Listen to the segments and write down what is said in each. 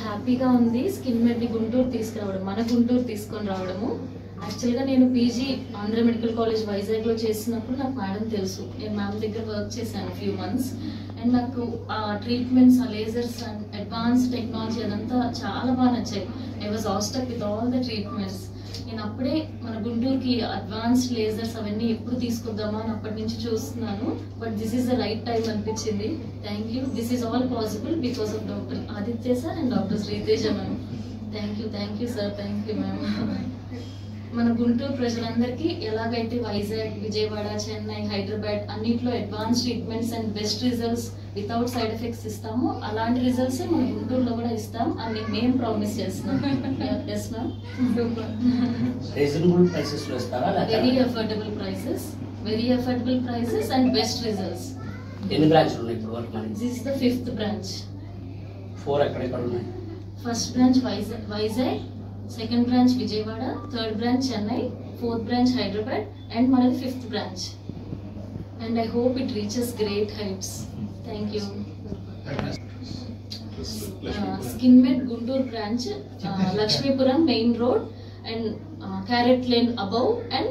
హ్యాపీగా ఉంది స్కిన్ మెడ్ని గుంటూరు తీసుకురావడం, మన గుంటూరు తీసుకొని రావడము. యాక్చువల్గా నేను పీజీ ఆంధ్ర మెడికల్ కాలేజ్ వైజాగ్లో చేసినప్పుడు నాకు మేడం తెలుసు. నేను మ్యామ్ దగ్గర వర్క్ చేశాను ఫ్యూ మంత్స్. అండ్ నాకు ఆ ట్రీట్మెంట్స్, ఆ లేజర్స్ అండ్ అడ్వాన్స్ టెక్నాలజీ అదంతా చాలా బాగా నచ్చాయి. I was ఆస్టక్ with all the treatments. నేను అప్పుడే మన గుంటూరుకి అడ్వాన్స్డ్ లేజర్స్ అవన్నీ ఎప్పుడు తీసుకొద్దామా అని అప్పటి నుంచి చూస్తున్నాను. But this is the right time అనిపించింది. Thank you. This is all possible because of doctor Aditya sir and doctor Sriteja ma'am. Thank you sir, thank you ma'am. మన గుంటూరు ప్రజలందరికీ ఎలాగైతే వైజాగ్, విజయవాడ, చెన్నై, హైదరాబాద్ అన్నింటిలో advance treatments and best results without side effects ఇస్తాము, అలాంటి results మన గుంటూరులో కూడా ఇస్తాం అని మేము ప్రామిస్ చేస్తున్నాం. Very affordable prices and best results. ఎన్ని బ్రాంచ్లు ఉన్నాయి ఇప్పుడు వరకు? This is the 5th branch. 4 ఎక్కడ ఉన్నాయి? First branch Vizag, second branch Vijayawada, third branch Chennai, fourth branch Hyderabad and మనది 5th branch. And I hope it reaches great heights. Thank you. Skin med Guntur branch Lakshmipuram main road and carrot lane above and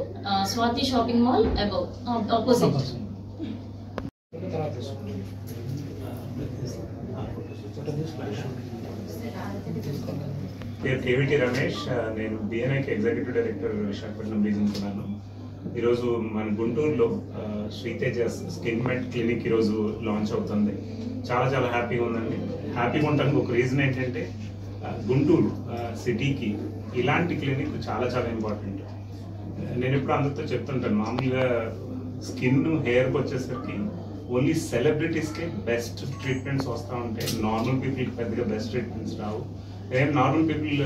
Swathi shopping mall above opposite. పేరు కేవిటి రమేష్. నేను బిఎన్ఐకి executive director Visakhapatnam region ఉన్నాను. ఈరోజు మన గుంటూరులో Sriteja skin med clinic ఈరోజు launch అవుతుంది. చాలా చాలా హ్యాపీగా ఉందండి. హ్యాపీగా ఉండడానికి ఒక రీజన్ ఏంటంటే గుంటూరు సిటీకి ఇలాంటి క్లినిక్ చాలా చాలా ఇంపార్టెంట్. నేను ఎప్పుడు అందరితో చెప్తుంటాను, మామూలుగా స్కిన్ హెయిర్కి వచ్చేసరికి ఓన్లీ సెలబ్రిటీస్కే బెస్ట్ ట్రీట్మెంట్స్ వస్తూ ఉంటాయి. నార్మల్ పీపుల్కి పెద్దగా బెస్ట్ ట్రీట్మెంట్స్ రావు. నార్మల్ పీపుల్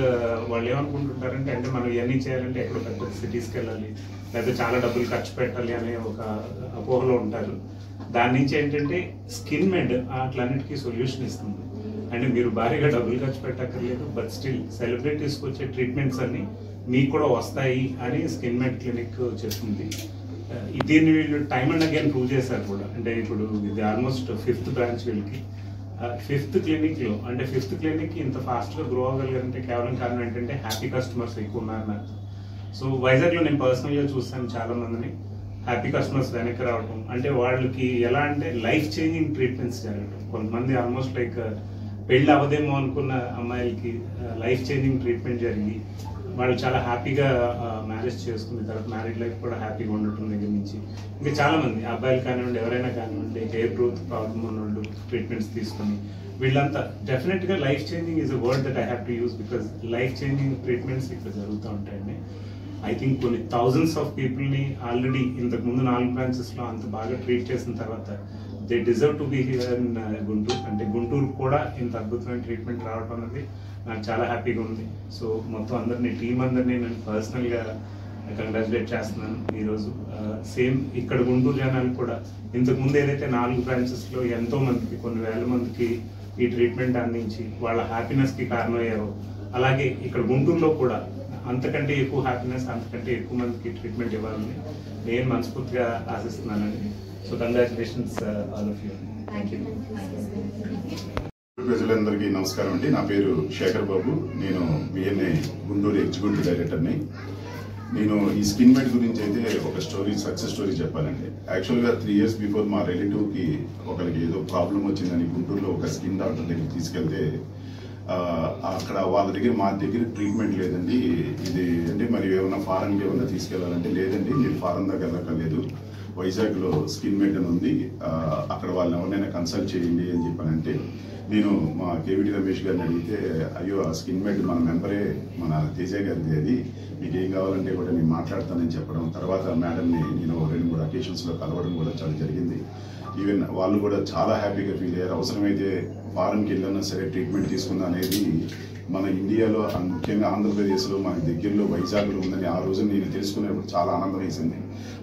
వాళ్ళు ఏమనుకుంటుంటారంటే, అంటే మనం ఇవన్నీ చేయాలంటే ఎక్కడో పెద్ద సిటీస్కి వెళ్ళాలి, లేకపోతే చాలా డబ్బులు ఖర్చు పెట్టాలి అనే ఒక అపోహలో ఉంటారు. దాని నుంచి ఏంటంటే స్కిన్ మెడ్ అట్లన్నిటికీ సొల్యూషన్ ఇస్తుంది. అంటే మీరు భారీగా డబ్బులు ఖర్చు పెట్టక్కర్లేదు, బట్ స్టిల్ సెలబ్రిటీస్కి వచ్చే ట్రీట్మెంట్స్ అన్ని మీకు కూడా వస్తాయి అని స్కిన్ మెడ్ క్లినిక్ చెప్తుంది. దీన్ని వీళ్ళు టైమ్ అండ్ అగైన్ ప్రూవ్ చేశారు కూడా. అంటే ఇప్పుడు ఇది ఆల్మోస్ట్ 5th బ్రాంచ్ వీళ్ళకి. 5th క్లినిక్లో, అంటే 5th క్లినిక్ ఇంత ఫాస్ట్గా గ్రో అవ్వగలిగారంటే కేవలం కారణం ఏంటంటే హ్యాపీ కస్టమర్స్ ఎక్కువ ఉన్నారు నాకు. సో వైజాగ్లో నేను పర్సనల్గా చూస్తాను చాలా మందిని హ్యాపీ కస్టమర్స్ వెనక్కి రావటం. అంటే వాళ్ళకి ఎలా అంటే లైఫ్ చేంజింగ్ ట్రీట్మెంట్స్ జరగటం. కొంతమంది ఆల్మోస్ట్ లైక్ పెళ్ళి అవ్వదేమో అనుకున్న అమ్మాయిలకి లైఫ్ చేంజింగ్ ట్రీట్మెంట్ జరిగి వాళ్ళు చాలా హ్యాపీగా మ్యారేజ్ చేసుకున్న తర్వాత మ్యారీడ్ లైఫ్ కూడా హ్యాపీగా ఉండటం దగ్గర నుంచి ఇంకా చాలామంది అబ్బాయిలు కానివ్వండి, ఎవరైనా కానివ్వండి, హెయిర్ గ్రోత్ ప్రాబ్లమ్ ఉన్నవాళ్ళు ట్రీట్మెంట్స్ తీసుకొని వీళ్ళంతా డెఫినెట్గా life changing is a word that I have to use, because life changing treatments ఇక్కడ జరుగుతూ ఉంటాయండి. ఐ థింక్ కొన్ని థౌజండ్స్ ఆఫ్ పీపుల్ని ఆల్రెడీ ఇంతకుముందు 4 బ్రాంచెస్లో అంత బాగా ట్రీట్ చేసిన తర్వాత they deserve to be here in Guntur. అంటే గుంటూరు కూడా ఇంత అద్భుతమైన ట్రీట్మెంట్ రావడం అనేది నాకు చాలా హ్యాపీగా ఉంది. సో మొత్తం అందరినీ, టీం అందరినీ నేను పర్సనల్గా కంగ్రాచులేట్ చేస్తున్నాను ఈరోజు. సేమ్ ఇక్కడ గుంటూరు జనాలు కూడా ఇంతకుముందు ఏదైతే 4 బ్రాంచెస్లో ఎంతో మందికి, కొన్ని వేల మందికి ఈ ట్రీట్మెంట్ అందించి వాళ్ళ హ్యాపీనెస్కి కారణమయ్యారో, అలాగే ఇక్కడ గుంటూరులో కూడా అంతకంటే ఎక్కువ హ్యాపీనెస్, అంతకంటే ఎక్కువ మందికి ట్రీట్మెంట్ ఇవ్వాలని నేను మనస్ఫూర్తిగా ఆశిస్తున్నానండి. So congratulations all of you. Thank you. ప్రజలందరికీ నమస్కారం అండి. నా పేరు శేఖర్ బాబు. నేను బిఎన్ఐ గుంటూరు ఎగ్జిక్యూటివ్ డైరెక్టర్ని. నేను ఈ స్కిన్ మెడ్ గురించి అయితే ఒక స్టోరీ, సక్సెస్ స్టోరీ చెప్పాలండి. యాక్చువల్గా 3 years బిఫోర్ మా రిలేటివ్కి ఒకరికి ఏదో ప్రాబ్లం వచ్చిందని గుంటూరులో ఒక స్కిన్ డాక్టర్ దగ్గరికి తీసుకెళ్తే అక్కడ వాళ్ళ దగ్గర, మా దగ్గర ట్రీట్మెంట్ లేదండి, ఇది అంటే మరి ఏమైనా ఫారెన్కి ఏమైనా తీసుకెళ్లాలంటే, లేదండి మీరు ఫారెన్ దగ్గర వెళ్ళక్కర్లేదు, వైజాగ్లో స్కిన్ మెడ్ అని ఉంది, అక్కడ వాళ్ళని ఎవరినైనా కన్సల్ట్ చేయండి అని చెప్పానంటే, నేను మా కేవిటి రమేష్ గారిని అడిగితే, అయ్యో ఆ స్కిన్ మెడ్ మన మెంబరే, మన తేజ గారిది, అది మీకు ఏం కావాలంటే కూడా నేను మాట్లాడతానని చెప్పడం. తర్వాత మేడంని నేను 2-3 అకేషన్స్లో కలవడం కూడా చాలా జరిగింది. ఈవెన్ వాళ్ళు కూడా చాలా హ్యాపీగా ఫీల్ అయ్యారు. అవసరమైతే ఫారెన్కి వెళ్ళినా సరే ట్రీట్మెంట్ తీసుకుందా అనేది మన ఇండియాలో ముఖ్యంగా ఆంధ్రప్రదేశ్లో మనకి దగ్గరలో వైజాగ్లో ఉందని ఆ రోజు నేను తెలుసుకునేప్పుడు చాలా ఆనందం వేసింది.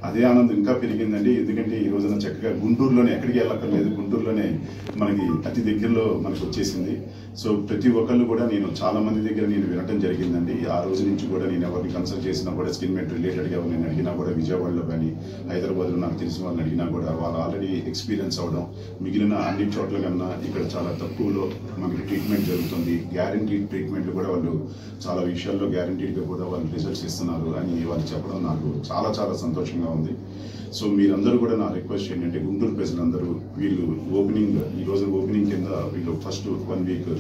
అదే ఆనందం ఇంకా పెరిగిందండి. ఎందుకంటే ఈ రోజున చక్కగా గుంటూరులోనే, ఎక్కడికి వెళ్ళక్కర్లేదు, గుంటూరులోనే మనకి అతి దగ్గరలో మనకు వచ్చేసింది. సో ప్రతి ఒక్కళ్ళు కూడా నేను చాలా మంది దగ్గర నేను వినటం జరిగిందండి. ఆ రోజు నుంచి కూడా నేను ఎవరిని కన్సల్ట్ చేసినా కూడా స్కిన్మెట్ రిలేటెడ్గా నేను అడిగినా కూడా, విజయవాడలో కానీ హైదరాబాద్లో నాకు తెలిసిన వాళ్ళని అడిగినా కూడా వాళ్ళు ఆల్రెడీ ఎక్స్పీరియన్స్ అవడం, మిగిలిన అన్ని చోట్ల కన్నా ఇక్కడ చాలా తక్కువలో మనకి ట్రీట్మెంట్ జరుగుతుంది. గ్యారంటీ ట్రీట్మెంట్లు కూడా వాళ్ళు చాలా విషయాల్లో గ్యారంటీడ్గా కూడా వాళ్ళు రిజల్ట్స్ ఇస్తున్నారు అని వాళ్ళు చెప్పడం నాకు చాలా చాలా సంతోషంగా ఉంది. సో మీరందరూ కూడా నా రిక్వెస్ట్ ఏంటంటే, గుంటూరు ప్రజలందరూ వీళ్ళు ఈరోజు ఓపెనింగ్ కింద వీళ్ళు ఫస్ట్ 1 వీక్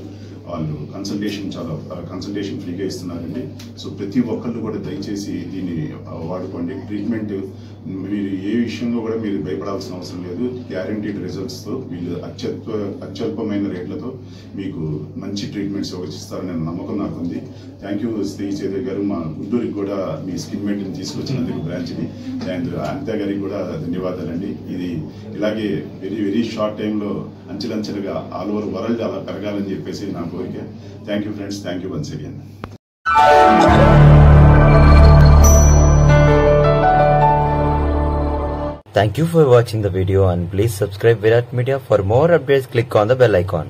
వాళ్ళు కన్సల్టేషన్ ఫ్రీగా ఇస్తున్నారండి. సో ప్రతి ఒక్కళ్ళు కూడా దయచేసి దీన్ని వాడుకోండి. ట్రీట్మెంట్ మీరు ఏ విషయంలో కూడా మీరు భయపడాల్సిన అవసరం లేదు. గ్యారంటీడ్ రిజల్ట్స్తో వీళ్ళు అత్యల్పమైన రేట్లతో మీకు మంచి ట్రీట్మెంట్స్ ఇస్తారనే నమ్మకం నాకు ఉంది. థ్యాంక్ యూ శ్రీ చేదే గారు, మా గుంటూరుకి కూడా మీ స్కిన్మెట్ని తీసుకొచ్చినందుకు బ్రాంచ్ని. అండ్ అనితా గారికి కూడా ధన్యవాదాలండి. ఇది ఇలాగే వెరీ వెరీ షార్ట్ టైంలో అంచెలంచెలుగా ఆల్ ఓవర్ వరల్డ్ అలా పెరగాలని చెప్పేసి నా కోరిక. Thank you friends, thank you once again. Thank you for watching the video and please subscribe Virat Media. For more updates, click on the bell icon.